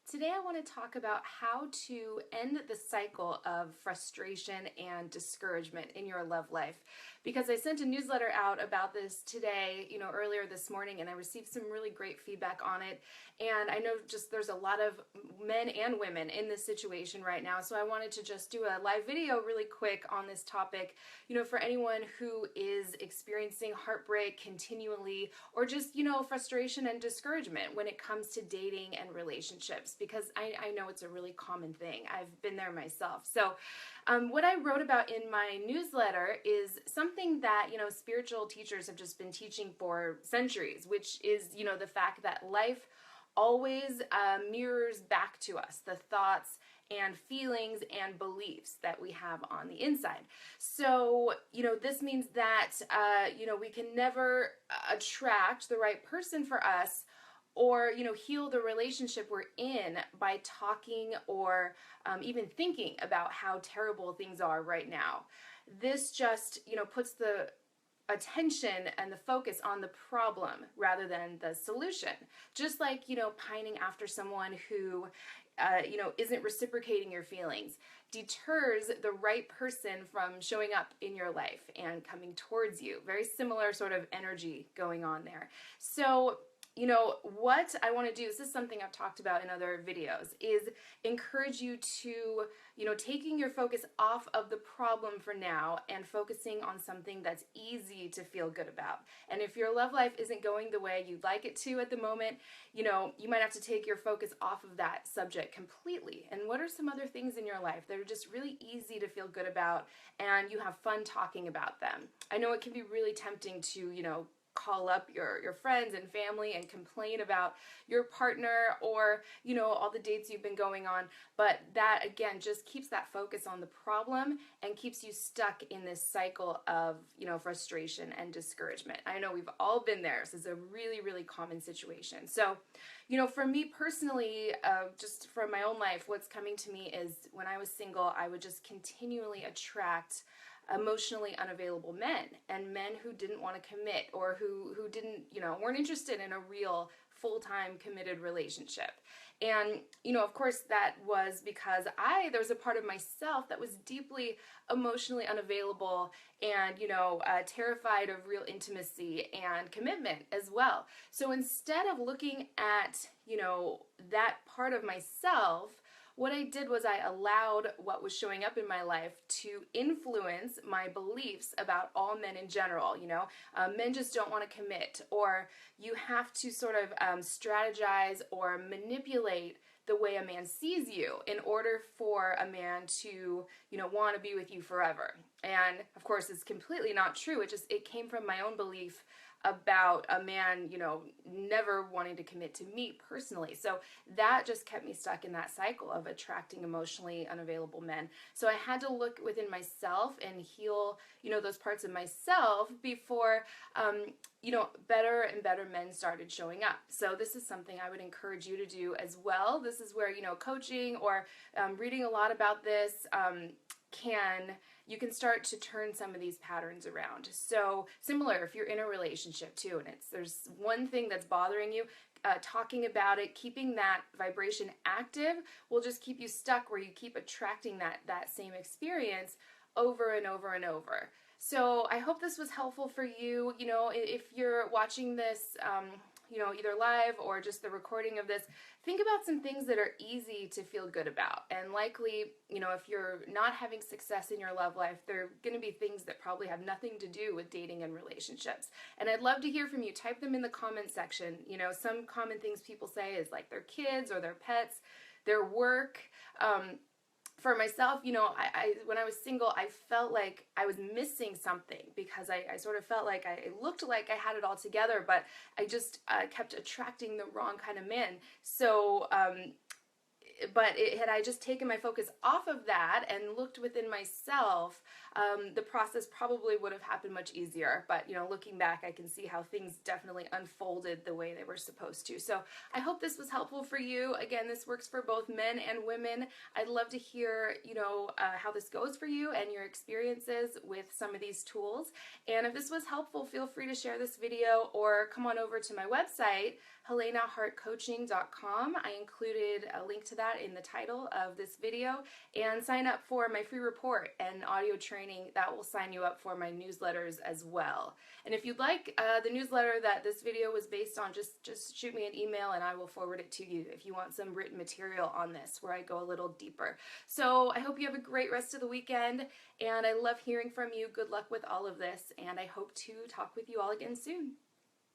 Today I want to talk about how to end the cycle of frustration and discouragement in your love life. Because I sent a newsletter out about this today, earlier this morning, and I received some really great feedback on it. And I know just there's a lot of men and women in this situation right now, so I wanted to just do a live video really quick on this topic, for anyone who is experiencing heartbreak continually, or just, frustration and discouragement when it comes to dating and relationships, because I know it's a really common thing. I've been there myself. So what I wrote about in my newsletter is something that, spiritual teachers have just been teaching for centuries, which is, the fact that life always mirrors back to us the thoughts and feelings and beliefs that we have on the inside. So, this means that, we can never attract the right person for us, or heal the relationship we're in by talking or even thinking about how terrible things are right now. This just puts the attention and the focus on the problem rather than the solution. Just like pining after someone who isn't reciprocating your feelings deters the right person from showing up in your life and coming towards you. Very similar sort of energy going on there. So what I want to do, this is something I've talked about in other videos, is encourage you to, taking your focus off of the problem for now and focusing on something that's easy to feel good about. And if your love life isn't going the way you'd like it to at the moment, you might have to take your focus off of that subject completely. And what are some other things in your life that are just really easy to feel good about and you have fun talking about them? I know it can be really tempting to, call up your friends and family and complain about your partner or, all the dates you've been going on. But that, again, just keeps that focus on the problem and keeps you stuck in this cycle of, frustration and discouragement. I know we've all been there. This is a really, really common situation. So, for me personally, just from my own life, what's coming to me is when I was single, I would just continually attract emotionally unavailable men and men who didn't want to commit or who didn't, weren't interested in a real full-time committed relationship. And, of course that was because there was a part of myself that was deeply emotionally unavailable and, terrified of real intimacy and commitment as well. So instead of looking at, that part of myself, what I did was I allowed what was showing up in my life to influence my beliefs about all men in general. Men just don't want to commit, or you have to sort of strategize or manipulate the way a man sees you in order for a man to, want to be with you forever. And of course, it's completely not true. It came from my own belief about a man, never wanting to commit to me personally. So that just kept me stuck in that cycle of attracting emotionally unavailable men. So I had to look within myself and heal, those parts of myself before, better and better men started showing up. So this is something I would encourage you to do as well. This is where, coaching or reading a lot about this you can start to turn some of these patterns around. So similar if you're in a relationship too, and there's one thing that's bothering you, talking about it, keeping that vibration active will just keep you stuck where you keep attracting that same experience over and over and over. So I hope this was helpful for you. If you're watching this, either live or just the recording of this, think about some things that are easy to feel good about. And likely, if you're not having success in your love life, there are going to be things that probably have nothing to do with dating and relationships. And I'd love to hear from you. Type them in the comment section. Some common things people say is like their kids or their pets, their work. For myself, when I was single, I felt like I was missing something because I sort of felt like it looked like I had it all together, but I just kept attracting the wrong kind of men. So, but had I just taken my focus off of that and looked within myself, the process probably would have happened much easier. But, looking back, I can see how things definitely unfolded the way they were supposed to. So I hope this was helpful for you. Again, this works for both men and women. I'd love to hear, how this goes for you and your experiences with some of these tools. And if this was helpful, feel free to share this video or come on over to my website, helenahartcoaching.com. I included a link to that in the title of this video, and sign up for my free report and audio training that will sign you up for my newsletters as well. And if you'd like the newsletter that this video was based on, just shoot me an email and I will forward it to you if you want some written material on this where I go a little deeper. So I hope you have a great rest of the weekend, and I love hearing from you. Good luck with all of this, and I hope to talk with you all again soon.